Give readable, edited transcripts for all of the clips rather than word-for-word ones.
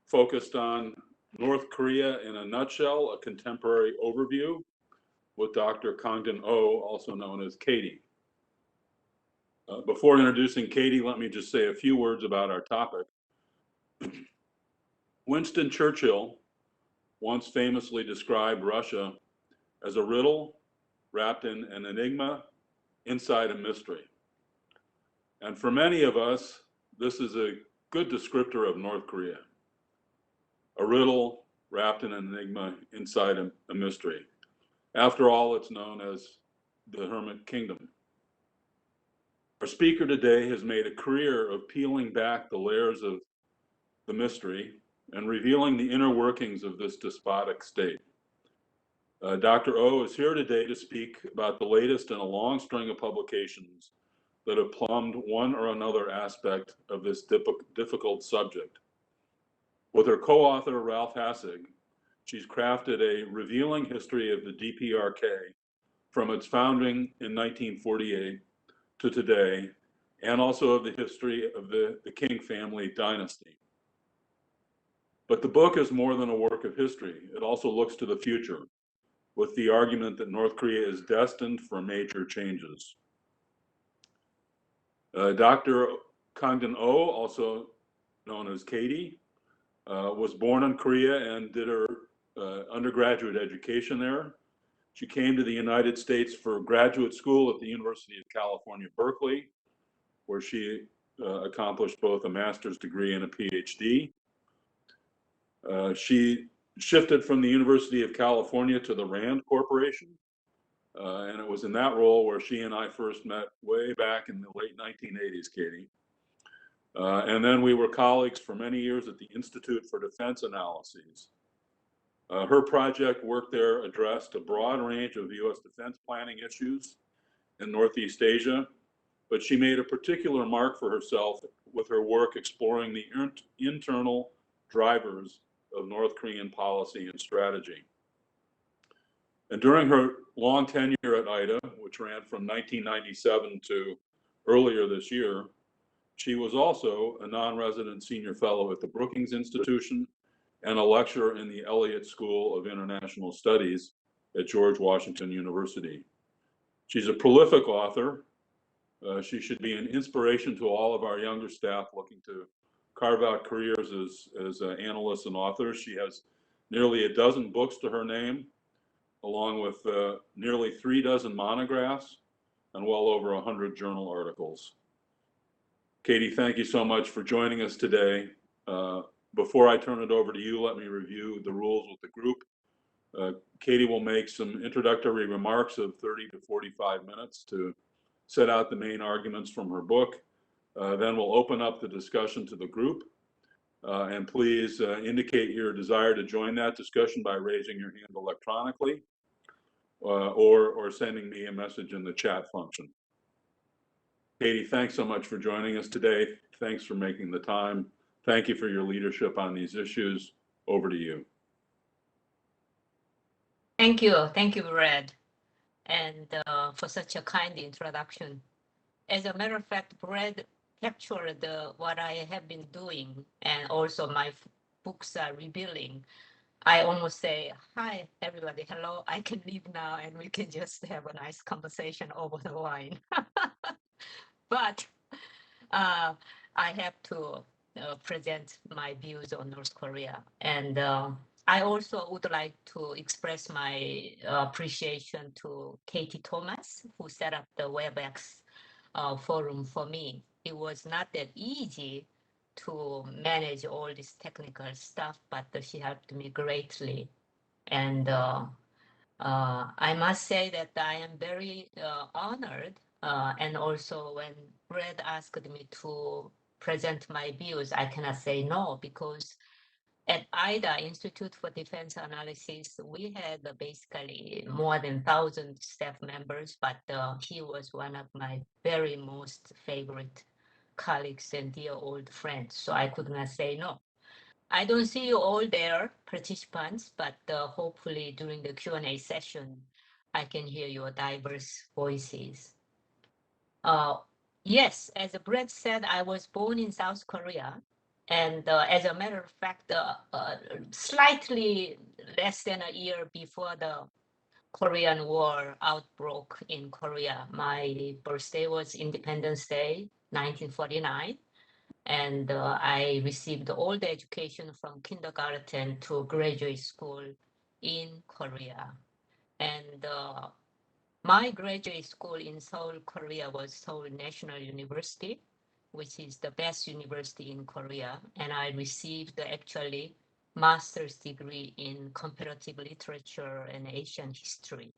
focused on North Korea in a nutshell, a contemporary overview with Dr. Kongdan Oh, also known as Katy. Before introducing Katy, let me just say a few words about our topic. Winston Churchill once famously described Russia as a riddle wrapped in an enigma inside a mystery. And for many of us, this is a good descriptor of North Korea. A riddle wrapped in an enigma inside a mystery. After all, it's known as the Hermit Kingdom. Our speaker today has made a career of peeling back the layers of the mystery and revealing the inner workings of this despotic state. Dr. O is here today to speak about the latest in a long string of publications that have plumbed one or another aspect of this difficult subject. With her co-author, Ralph Hassig, she's crafted a revealing history of the DPRK from its founding in 1948 to today, and also of the history of the King family dynasty. But the book is more than a work of history. It also looks to the future with the argument that North Korea is destined for major changes. Dr. Kongdan Oh, also known as Katy, was born in Korea and did her undergraduate education there. She came to the United States for graduate school at the University of California, Berkeley, where she accomplished both a master's degree and a PhD. She shifted from the University of California to the Rand Corporation, and it was in that role where she and I first met way back in the late 1980s, Katy. And then we were colleagues for many years at the Institute for Defense Analyses. Her project work there addressed a broad range of US defense planning issues in Northeast Asia, but she made a particular mark for herself with her work exploring the internal drivers of North Korean policy and strategy. And during her long tenure at IDA, which ran from 1997 to earlier this year, she was also a non-resident senior fellow at the Brookings Institution and a lecturer in the Elliott School of International Studies at George Washington University. She's a prolific author. She should be an inspiration to all of our younger staff looking to carve out careers as analysts and authors. She has nearly a dozen books to her name, along with nearly 36 monographs and well over 100 journal articles. Katy, thank you so much for joining us today. Before I turn it over to you, let me review the rules with the group. Katy will make some introductory remarks of 30 to 45 minutes to set out the main arguments from her book. Then we'll open up the discussion to the group. And please indicate your desire to join that discussion by raising your hand electronically or sending me a message in the chat function. Katy, thanks so much for joining us today. Thanks for making the time. Thank you for your leadership on these issues. Over to you. Thank you, Brad, and for such a kind introduction. As a matter of fact, Brad captured what I have been doing, and also my books are revealing. I almost say, hi, everybody, hello, I can leave now, and we can just have a nice conversation over the wine. But I have to present my views on North Korea. And I also would like to express my appreciation to Katy Thomas, who set up the WebEx forum for me. It was not that easy to manage all this technical stuff, but she helped me greatly. And I must say that I am very honored. And also when Brad asked me to present my views, I cannot say no, because at IDA, Institute for Defense Analysis, we had basically more than 1,000 staff members, but he was one of my very most favorite colleagues and dear old friends, so I could not say no. I don't see you all there, participants, but hopefully during the Q&A session, I can hear your diverse voices. Yes, as Brett said, I was born in South Korea, And as a matter of fact, slightly less than a year before the Korean War outbroke in Korea, my birthday was Independence Day, 1949. And I received all the education from kindergarten to graduate school in Korea. And my graduate school in Seoul, Korea was Seoul National University, which is the best university in Korea. And I received actually master's degree in comparative literature and Asian history.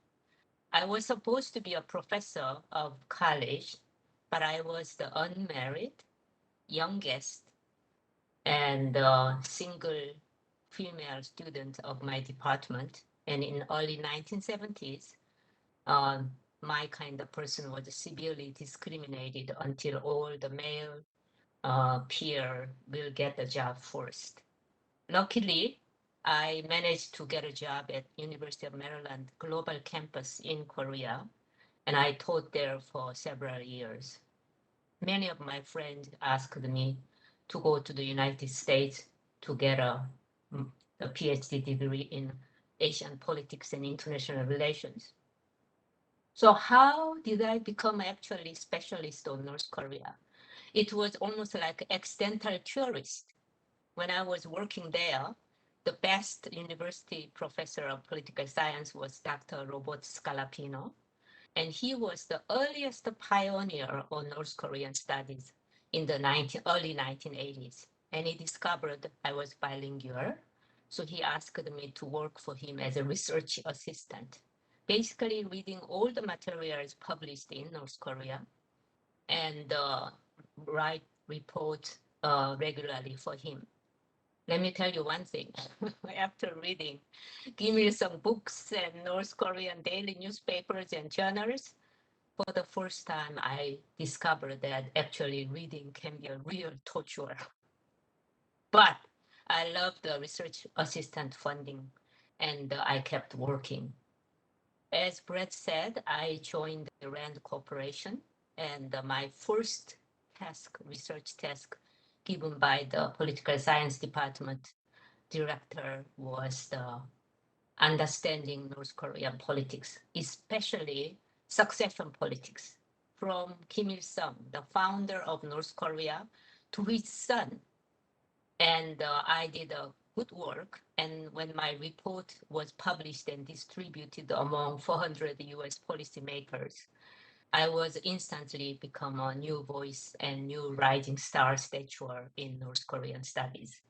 I was supposed to be a professor of college, but I was the unmarried, youngest, and single female student of my department. And in early 1970s, my kind of person was severely discriminated until all the male peer will get the job first. Luckily, I managed to get a job at University of Maryland Global Campus in Korea, and I taught there for several years. Many of my friends asked me to go to the United States to get a PhD degree in Asian politics and international relations. So how did I become actually specialist on North Korea? It was almost like accidental tourist. When I was working there, the best university professor of political science was Dr. Robert Scalapino, and he was the earliest pioneer on North Korean studies in the early 1980s. And he discovered I was bilingual, so he asked me to work for him as a research assistant, basically reading all the materials published in North Korea and write reports regularly for him. Let me tell you one thing. After reading Kim Il-sung books and North Korean daily newspapers and journals, for the first time, I discovered that actually reading can be a real torture. But I love the research assistant funding, and I kept working. As Brett said, I joined the RAND Corporation, and my first research task given by the political science department director was the understanding North Korean politics, especially succession politics, from Kim Il-sung, the founder of North Korea, to his son. And I did a good work. And when my report was published and distributed among 400 US policymakers, I was instantly become a new voice and new rising star stature in North Korean studies.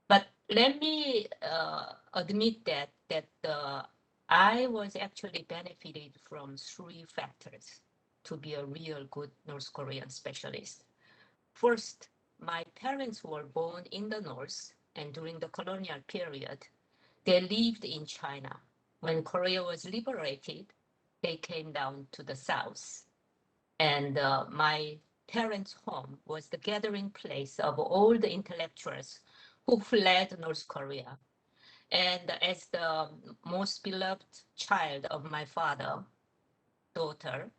But let me admit that I was actually benefited from three factors to be a real good North Korean specialist. First, my parents were born in the North, and during the colonial period, they lived in China. When Korea was liberated, they came down to the South. And my parents' home was the gathering place of all the intellectuals who fled North Korea. And as the most beloved child of my daughter,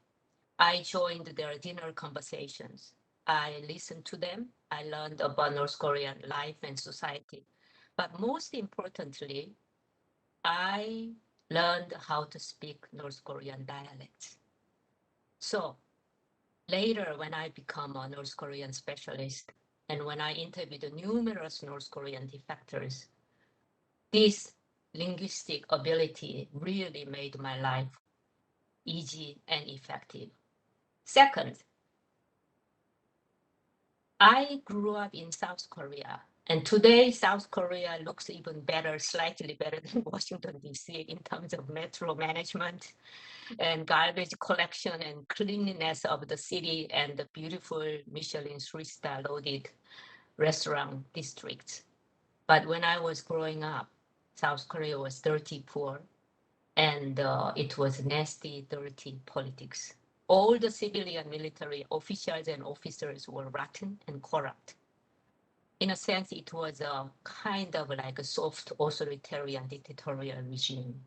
I joined their dinner conversations. I listened to them. I learned about North Korean life and society. But most importantly, I learned how to speak North Korean dialects. So later, when I become a North Korean specialist, and when I interviewed numerous North Korean defectors, this linguistic ability really made my life easy and effective. Second, I grew up in South Korea, and today South Korea looks even better, slightly better than Washington, D.C. in terms of metro management and garbage collection and cleanliness of the city and the beautiful Michelin 3-star loaded restaurant districts. But when I was growing up, South Korea was dirty poor, and it was nasty, dirty politics. All the civilian military officials and officers were rotten and corrupt. In a sense, it was a kind of like a soft authoritarian dictatorial regime,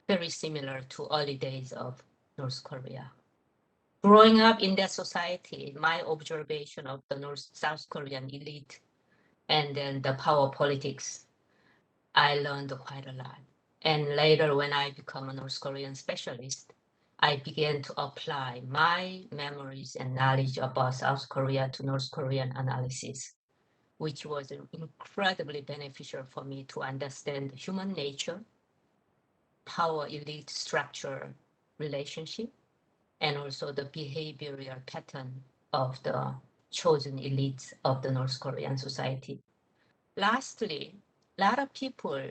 very similar to early days of North Korea. Growing up in that society, my observation of the South Korean elite and then the power politics. I learned quite a lot. And later, when I become a North Korean specialist, I began to apply my memories and knowledge about South Korea to North Korean analysis, which was incredibly beneficial for me to understand human nature, power elite structure relationship, and also the behavioral pattern of the chosen elites of the North Korean society. Lastly, a lot of people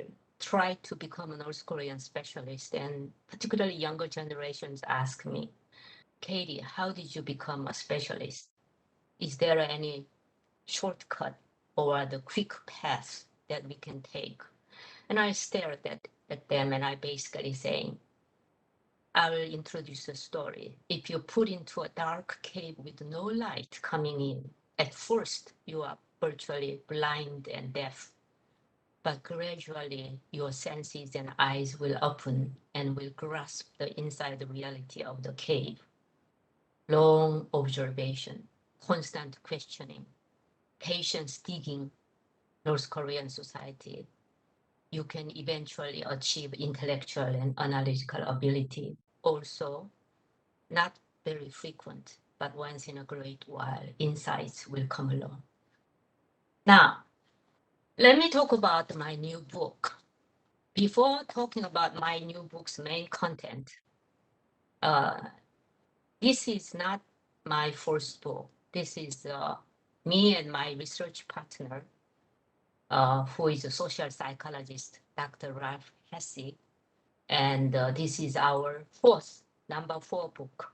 try to become a North Korean specialist, and particularly younger generations ask me, Katy, how did you become a specialist? Is there any shortcut or the quick path that we can take? And I stare at them and I basically saying, I will introduce a story. If you put into a dark cave with no light coming in, at first you are virtually blind and deaf. But gradually your senses and eyes will open and will grasp the inside reality of the cave. Long observation, constant questioning, patience digging North Korean society. You can eventually achieve intellectual and analytical ability. Also, not very frequent, but once in a great while, insights will come along. Now, let me talk about my new book. Before talking about my new book's main content, this is not my first book. This is me and my research partner, who is a social psychologist, Dr. Ralph Hassig. And this is our number 4 book.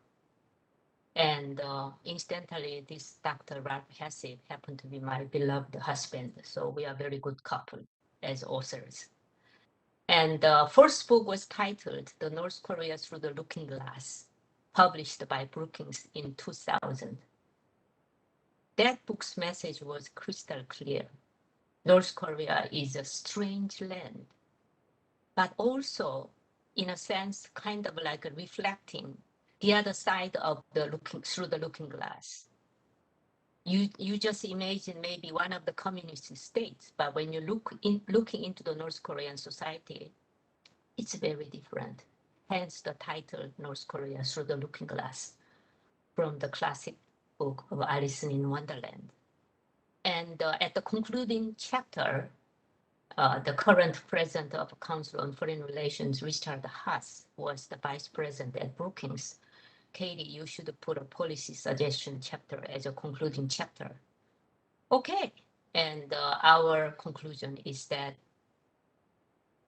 And incidentally, this Dr. Ralph Hassig happened to be my beloved husband. So we are a very good couple as authors. And the first book was titled The North Korea Through the Looking Glass, published by Brookings in 2000. That book's message was crystal clear. North Korea is a strange land, but also, in a sense, kind of like reflecting the other side of the through the looking glass. You just imagine maybe one of the communist states, but when you looking into the North Korean society, it's very different. Hence the title North Korea Through the Looking Glass from the classic book of Alice in Wonderland. And at the concluding chapter, the current president of Council on Foreign Relations, Richard Haas, was the vice president at Brookings. Katy, you should put a policy suggestion chapter as a concluding chapter. Okay, and our conclusion is that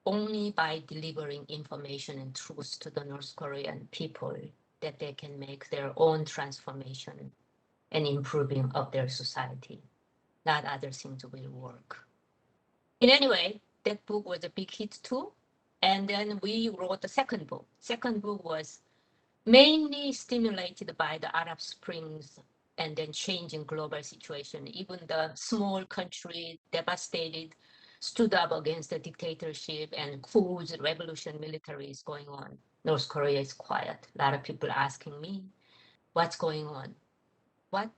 only by delivering information and truth to the North Korean people that they can make their own transformation and improving of their society. Not other things will work. In any way, that book was a big hit too. And then we wrote the second book. Second book was mainly stimulated by the Arab Springs and then changing global situation. Even the small country devastated, stood up against the dictatorship and coups, revolution, military is going on. North Korea is quiet. A lot of people asking me, what's going on? What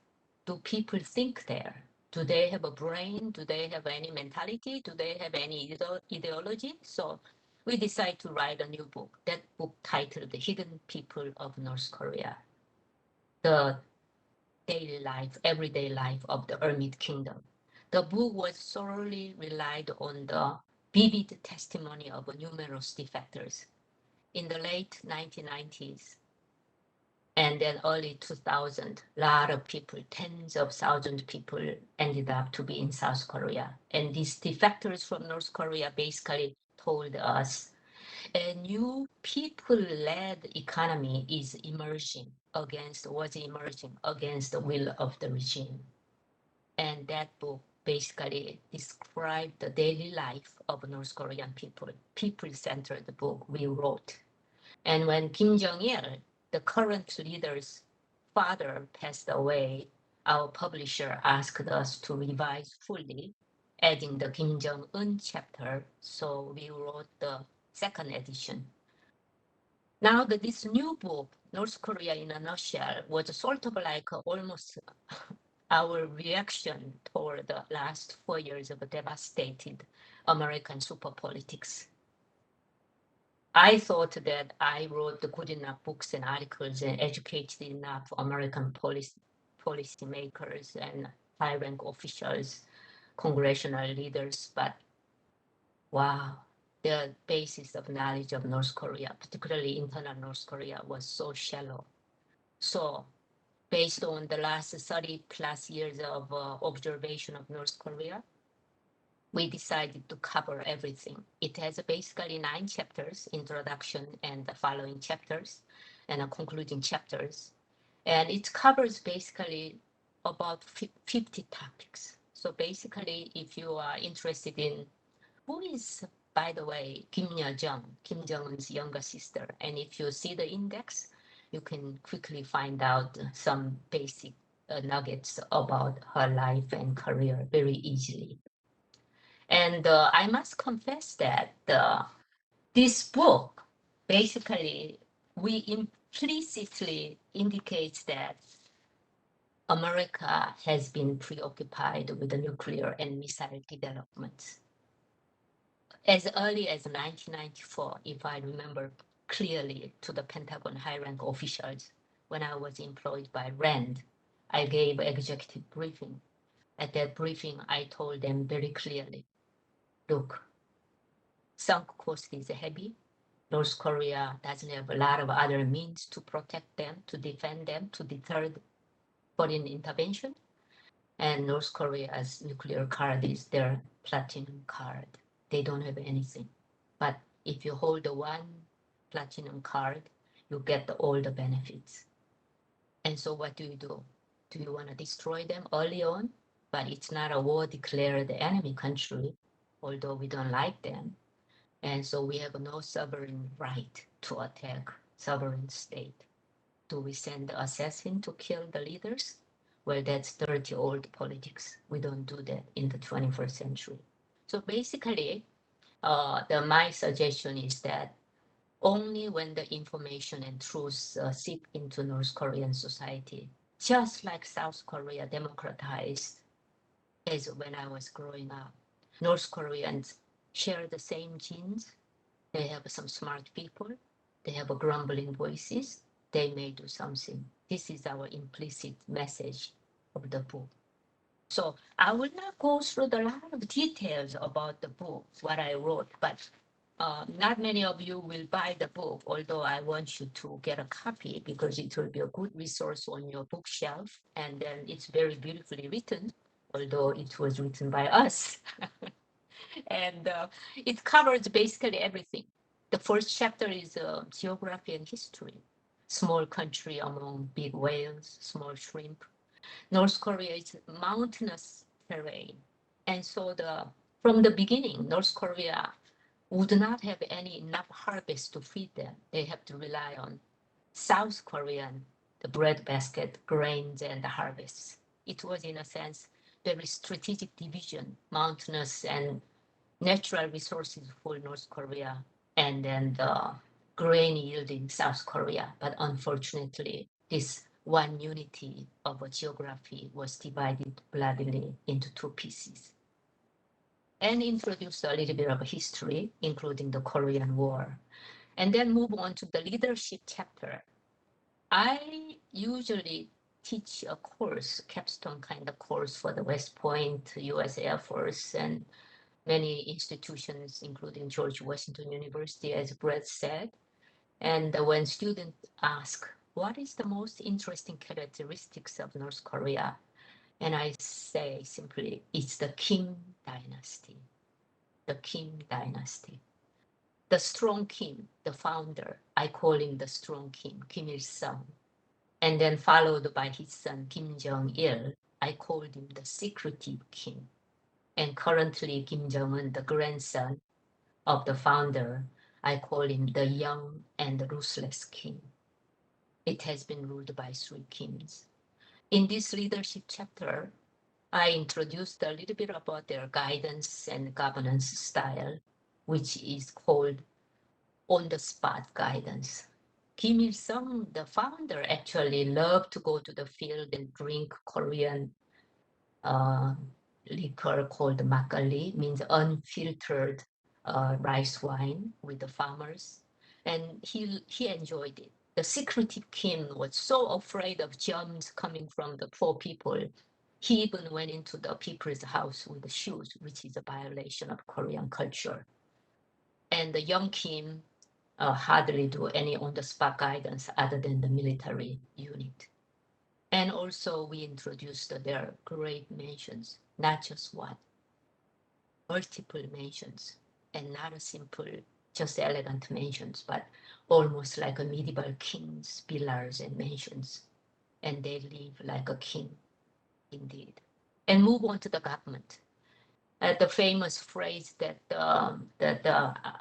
do people think there? Do they have a brain? Do they have any mentality? Do they have any ideology? So we decided to write a new book. That book titled The Hidden People of North Korea. The daily life, everyday life of the Hermit Kingdom. The book was thoroughly relied on the vivid testimony of numerous defectors. In the late 1990s, and then early 2000, a lot of people, tens of thousands of people ended up to be in South Korea. And these defectors from North Korea basically told us a new people-led economy was emerging against the will of the regime. And that book basically described the daily life of North Korean people, people-centered book we wrote. And when Kim Jong-il, the current leader's father, passed away, our publisher asked us to revise fully, adding the Kim Jong-un chapter. So we wrote the second edition. Now that this new book, North Korea in a Nutshell, was sort of like almost our reaction toward the last 4 years of devastated American super politics. I thought that I wrote the good enough books and articles and educated enough American policymakers and high-rank officials, congressional leaders, but wow, the basis of knowledge of North Korea, particularly internal North Korea, was so shallow. So based on the last 30 plus years of observation of North Korea, we decided to cover everything. It has basically 9 chapters, introduction and the following chapters, and concluding chapters. And it covers basically about 50 topics. So basically, if you are interested in who is, by the way, Kim Yo-jong, Kim Jong-un's younger sister, and if you see the index, you can quickly find out some basic nuggets about her life and career very easily. And I must confess that this book, basically, we implicitly indicates that America has been preoccupied with the nuclear and missile developments. As early as 1994, if I remember clearly, to the Pentagon high-rank officials, when I was employed by RAND, I gave executive briefing. At that briefing, I told them very clearly, look, sunk cost is heavy. North Korea doesn't have a lot of other means to protect them, to defend them, to deter foreign intervention. And North Korea's nuclear card is their platinum card. They don't have anything. But if you hold the one platinum card, you get all the benefits. And so what do? Do you want to destroy them early on? But it's not a war declared enemy country, although we don't like them. And so we have no sovereign right to attack sovereign state. Do we send the assassin to kill the leaders? Well, that's dirty old politics. We don't do that in the 21st century. So basically, my suggestion is that only when the information and truth seep into North Korean society, just like South Korea democratized as when I was growing up, North Koreans share the same genes. They have some smart people. They have grumbling voices. They may do something. This is our implicit message of the book. So I will not go through a lot of details about the book, what I wrote, but not many of you will buy the book, although I want you to get a copy because it will be a good resource on your bookshelf. And then it's very beautifully written, although it was written by us. And it covers basically everything. The first chapter is geography and history. Small country among big whales, small shrimp. North Korea is mountainous terrain. And so from the beginning, North Korea would not have any enough harvest to feed them. They have to rely on South Korean, the breadbasket, grains, and the harvests. It was, in a sense, very strategic division, mountainous and natural resources for North Korea, and then the grain yielding South Korea. But unfortunately, this one unity of a geography was divided bloodily into 2 pieces. And introduce a little bit of history, including the Korean War. And then move on to the leadership chapter. I usually teach a course, capstone kind of course for the West Point, US Air Force, and many institutions, including George Washington University, as Brett said. And when students ask, what is the most interesting characteristics of North Korea? And I say simply, it's the Kim dynasty. The Kim dynasty. The strong Kim, the founder, I call him the strong Kim, Kim Il-sung. And then followed by his son, Kim Jong-il, I called him the secretive Kim. And currently, Kim Jong-un, the grandson of the founder, I call him the young and ruthless Kim. It has been ruled by 3 Kims. In this leadership chapter, I introduced a little bit about their guidance and governance style, which is called on-the-spot guidance. Kim Il-sung, the founder, actually loved to go to the field and drink Korean liquor called makgeolli, means unfiltered rice wine with the farmers, and he enjoyed it. The secretive Kim was so afraid of germs coming from the poor people, he even went into the people's house with shoes, which is a violation of Korean culture. And the young Kim hardly do any on-the-spot guidance other than the military unit. And also we introduced their great mansions, not just one, multiple mansions, and not a simple, just elegant mansions, but almost like a medieval king's villas and mansions. And they live like a king, indeed. And move on to the government. The famous phrase that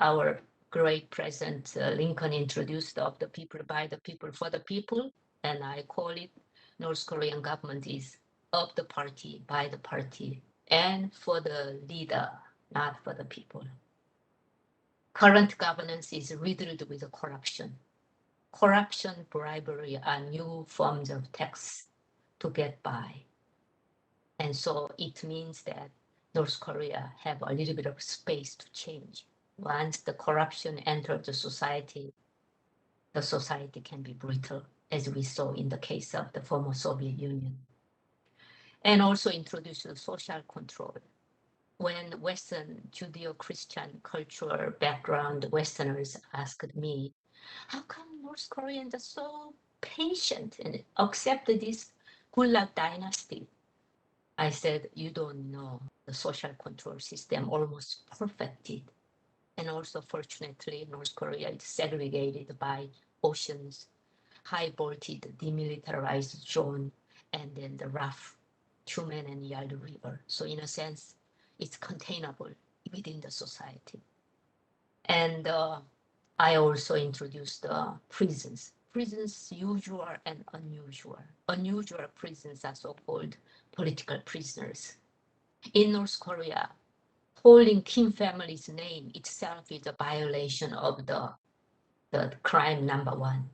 our great President Lincoln introduced of the people, by the people, for the people, and I call it North Korean government is of the party, by the party, and for the leader, not for the people. Current governance is riddled with corruption. Corruption, bribery are new forms of tax to get by. And so it means that North Korea have a little bit of space to change. Once the corruption enters the society can be brutal, as we saw in the case of the former Soviet Union. And also introduce social control. When Western Judeo-Christian cultural background Westerners asked me, how come North Koreans are so patient and accept this Gulag dynasty? I said, you don't know, the social control system almost perfected. And also, fortunately, North Korea is segregated by oceans, high voltage demilitarized zone, and then the rough Chumen and Yalu River. So in a sense, it's containable within the society. And I also introduced prisons. Prisons, usual and unusual. Unusual prisons are so-called political prisoners. In North Korea, calling Kim family's name itself is a violation of the crime number one.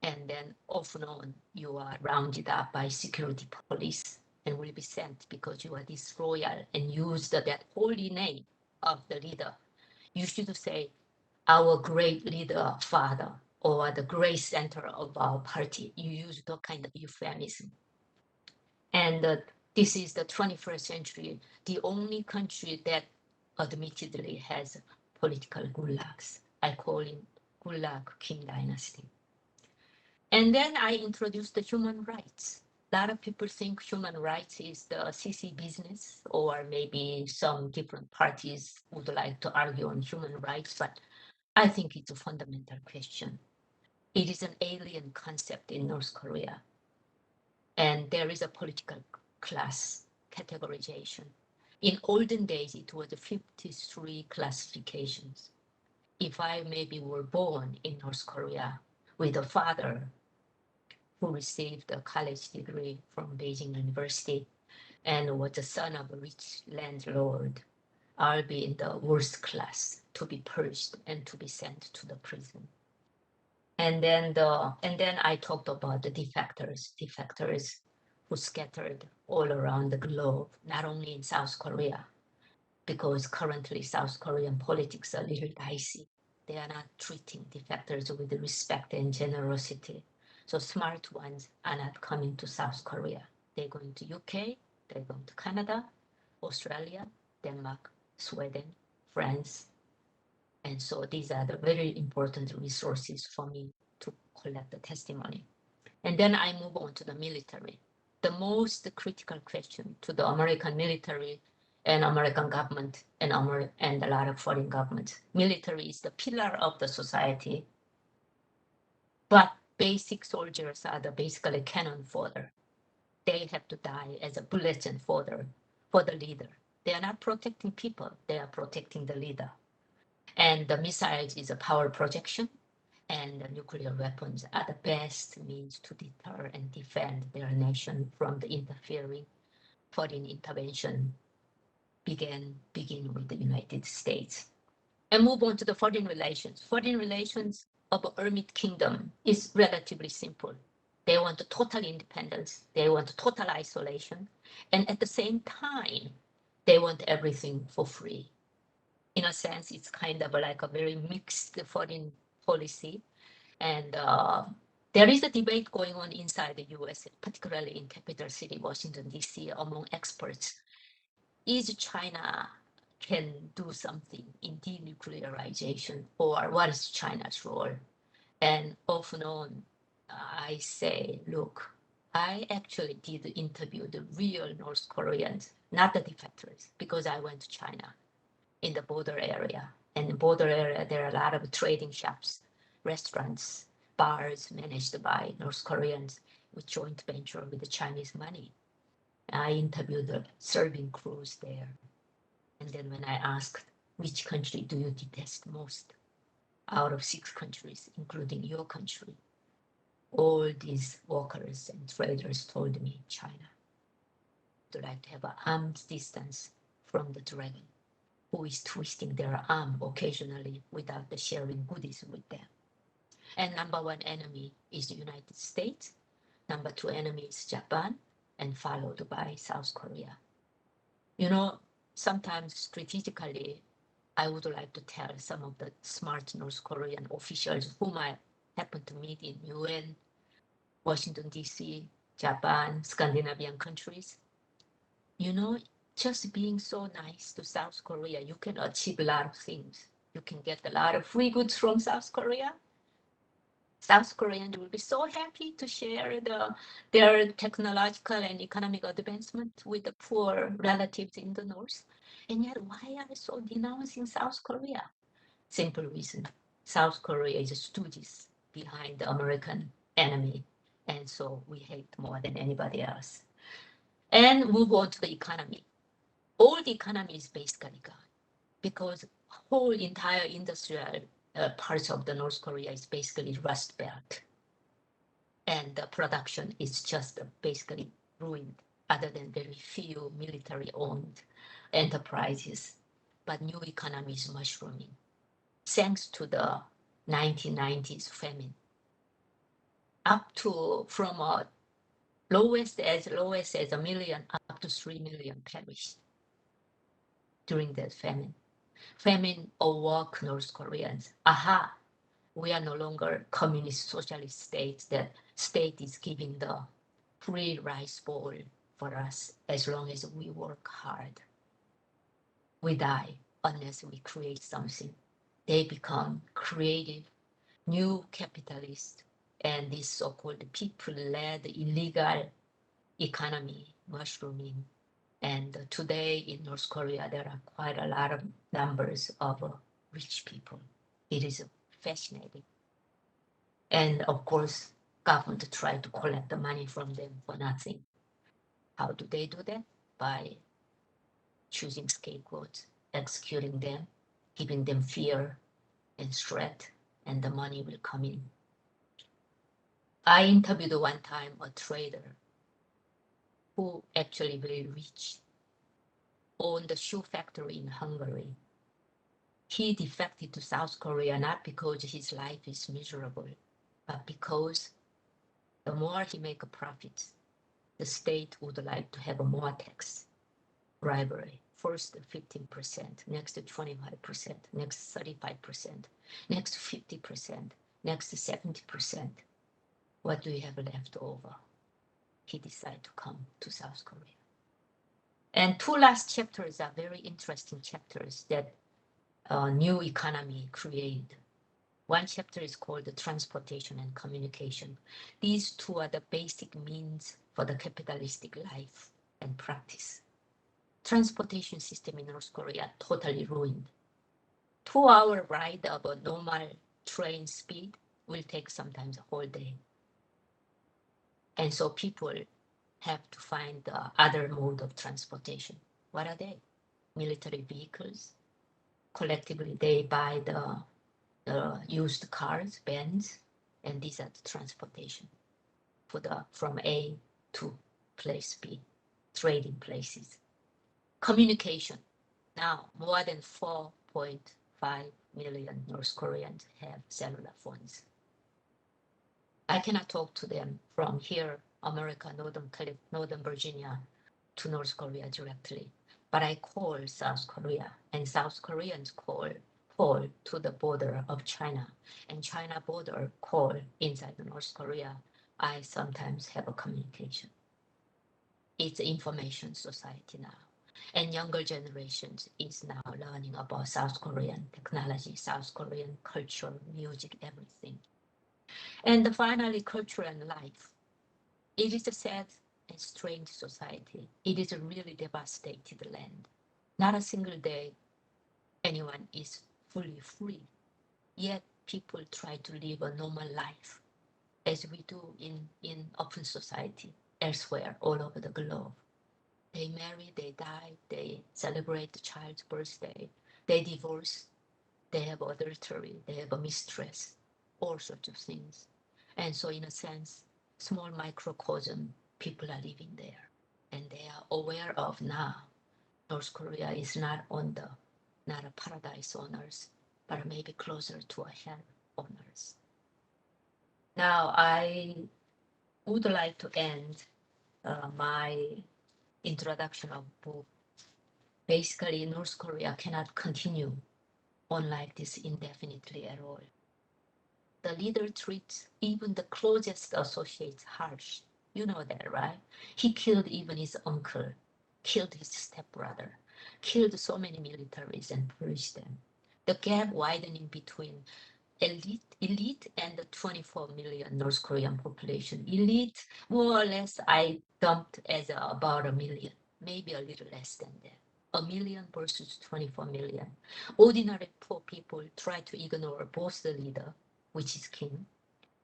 And then often on, you are rounded up by security police and will be sent because you are disloyal and used that holy name of the leader. You should say, our great leader, father, or the great center of our party. You use that kind of euphemism. And this is the 21st century, the only country that admittedly has political gulags. I call it Gulag Kim Dynasty. And then I introduced the human rights. A lot of people think human rights is the CC business, or maybe some different parties would like to argue on human rights, but I think it's a fundamental question. It is an alien concept in North Korea. And there is a political class categorization. In olden days, it was 53 classifications. If I maybe were born in North Korea with a father who received a college degree from Beijing University and was the son of a rich landlord, I'll be in the worst class, to be purged and to be sent to the prison. And then I talked about the defectors who scattered all around the globe, not only in South Korea, because currently South Korean politics are a little dicey. They are not treating defectors with respect and generosity. So smart ones are not coming to South Korea. They're going to UK, they're going to Canada, Australia, Denmark, Sweden, France. And so these are the very important resources for me to collect the testimony. And then I move on to the military. The most critical question to the American military and American government and a lot of foreign governments. Military is the pillar of the society, but basic soldiers are the basically cannon fodder. They have to die as a bullets and fodder for the leader. They are not protecting people, they are protecting the leader. And the missiles is a power projection, and the nuclear weapons are the best means to deter and defend their nation from the interfering foreign intervention begin with the United States. And move on to the foreign relations. Foreign relations of a hermit kingdom is relatively simple. They want total independence. They want total isolation. And at the same time, they want everything for free. In a sense, it's kind of like a very mixed foreign policy. And there is a debate going on inside the US, particularly in capital city, Washington, D.C., among experts. Is China can do something in denuclearization, or what is China's role? And off and on, I say, look, I actually did interview the real North Koreans, not the defectors, because I went to China in the border area. And in the border area, there are a lot of trading shops, restaurants, bars managed by North Koreans with joint venture with the Chinese money. I interviewed the serving crews there. And then when I asked, which country do you detest most out of 6 countries, including your country? All these workers and traders told me China. Would like to have an arm's distance from the dragon, who is twisting their arm occasionally without the sharing goodies with them. And number 1 enemy is the United States. Number 2 enemy is Japan, and followed by South Korea. You know, sometimes strategically, I would like to tell some of the smart North Korean officials whom I happened to meet in UN, Washington, D.C., Japan, Scandinavian countries. You know, just being so nice to South Korea, you can achieve a lot of things. You can get a lot of free goods from South Korea. South Koreans will be so happy to share their technological and economic advancement with the poor relatives in the North. And yet, why are they so denouncing South Korea? Simple reason. South Korea is a stooges behind the American enemy. And so we hate more than anybody else. And move on to the economy. All the economy is basically gone because whole entire industrial parts of the North Korea is basically rust belt. And the production is just basically ruined, other than very few military-owned enterprises. But new economy is mushrooming, thanks to the 1990s famine. Up to from a lowest as low as a million up to 3 million perished during that famine. Famine awoke North Koreans. Aha, we are no longer communist socialist state. That state is giving the free rice bowl for us as long as we work hard. We die unless we create something. They become creative, new capitalists, and this so-called people-led illegal economy mushrooming. And today in North Korea, there are quite a lot of numbers of rich people. It is fascinating. And of course, government try to collect the money from them for nothing. How do they do that? By choosing scapegoats, executing them, giving them fear and threat, and the money will come in. I interviewed one time a trader who actually very rich, owned a shoe factory in Hungary. He defected to South Korea not because his life is miserable, but because the more he make a profit, the state would like to have a more tax bribery. First 15%, next 25%, next 35%, next 50%, next 70%. What do you have left over? He decided to come to South Korea. And 2 last chapters are very interesting chapters that new economy created. One chapter is called the transportation and communication. These 2 are the basic means for the capitalistic life and practice. Transportation system in North Korea totally ruined. 2-hour ride of a normal train speed will take sometimes a whole day. And so people have to find other mode of transportation. What are they? Military vehicles. Collectively, they buy the used cars, Benz, and these are the transportation for from A to place B, trading places. Communication. Now, more than 4.5 million North Koreans have cellular phones. I cannot talk to them from here, America, Northern Virginia, to North Korea directly. But I call South Korea, and South Koreans call to the border of China, and China border call inside North Korea. I sometimes have a communication. It's information society now. And younger generations is now learning about South Korean technology, South Korean culture, music, everything. And finally, culture and life. It is a sad and strange society. It is a really devastated land. Not a single day anyone is fully free. Yet people try to live a normal life as we do in open society elsewhere all over the globe. They marry, they die, they celebrate the child's birthday, they divorce, they have adultery, they have a mistress, all sorts of things. And so in a sense, small microcosm, people are living there. And they are aware of now, North Korea is not a paradise on earth, but maybe closer to a hell on earth. Now, I would like to end my introduction of book. Basically, North Korea cannot continue on like this indefinitely at all. The leader treats even the closest associates harsh. You know that, right? He killed even his uncle, killed his stepbrother, killed so many militaries and purged them. The gap widening between elite and the 24 million North Korean population. Elite, more or less, I dumped as about 1 million, maybe a little less than that. 1 million versus 24 million. Ordinary poor people try to ignore both the leader, which is Kim,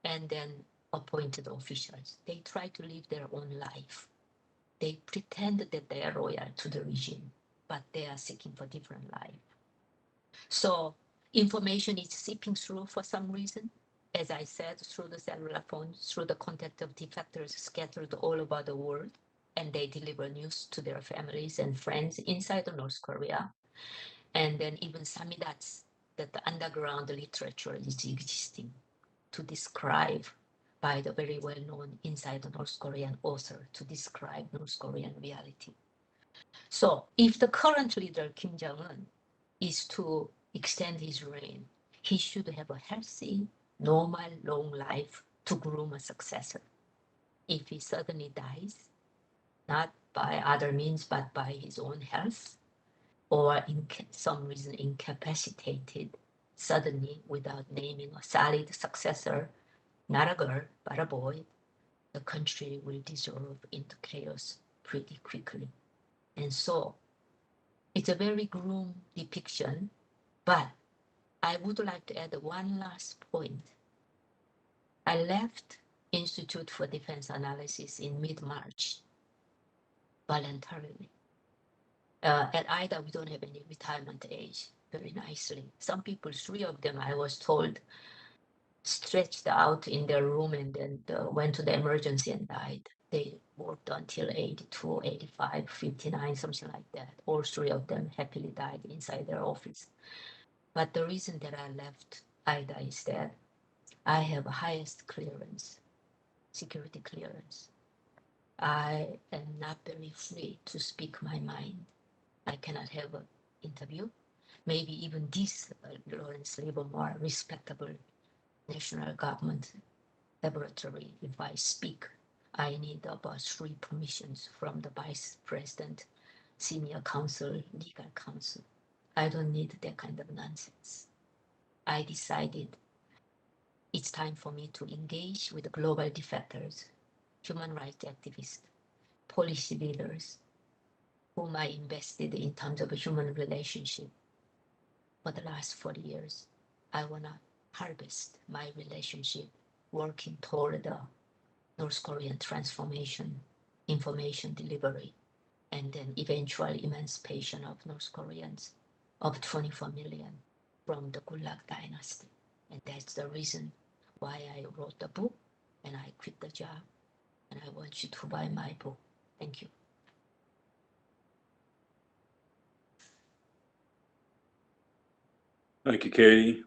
and then appointed officials. They try to live their own life. They pretend that they are loyal to the regime, but they are seeking for different life. So information is seeping through for some reason, as I said, through the cellular phone, through the contact of defectors scattered all over the world, and they deliver news to their families and friends inside North Korea. And then even samidats, that the underground literature is existing to describe by the very well-known inside North Korean author to describe North Korean reality. So if the current leader, Kim Jong-un, is to extend his reign, he should have a healthy, normal, long life to groom a successor. If he suddenly dies, not by other means, but by his own health, or in some reason incapacitated, suddenly without naming a solid successor, not a girl, but a boy, the country will dissolve into chaos pretty quickly. And so it's a very grim depiction, but I would like to add one last point. I left Institute for Defense Analysis in mid-March voluntarily. At IDA, we don't have any retirement age, very nicely. Some people, 3 of them, I was told, stretched out in their room and then went to the emergency and died. They worked until 82, 85, 59, something like that. All 3 of them happily died inside their office. But the reason that I left IDA is that I have highest clearance, security clearance. I am not very free to speak my mind. I cannot have an interview. Maybe even this Lawrence Livermore respectable national government laboratory, if I speak, I need about 3 permissions from the vice president, senior counsel, legal counsel. I don't need that kind of nonsense. I decided it's time for me to engage with global defectors, human rights activists, policy leaders, whom I invested in terms of a human relationship for the last 40 years. I want to harvest my relationship, working toward the North Korean transformation, information delivery, and then eventual emancipation of North Koreans of 24 million from the Gulag dynasty. And that's the reason why I wrote the book and I quit the job. And I want you to buy my book. Thank you. Thank you, Katy.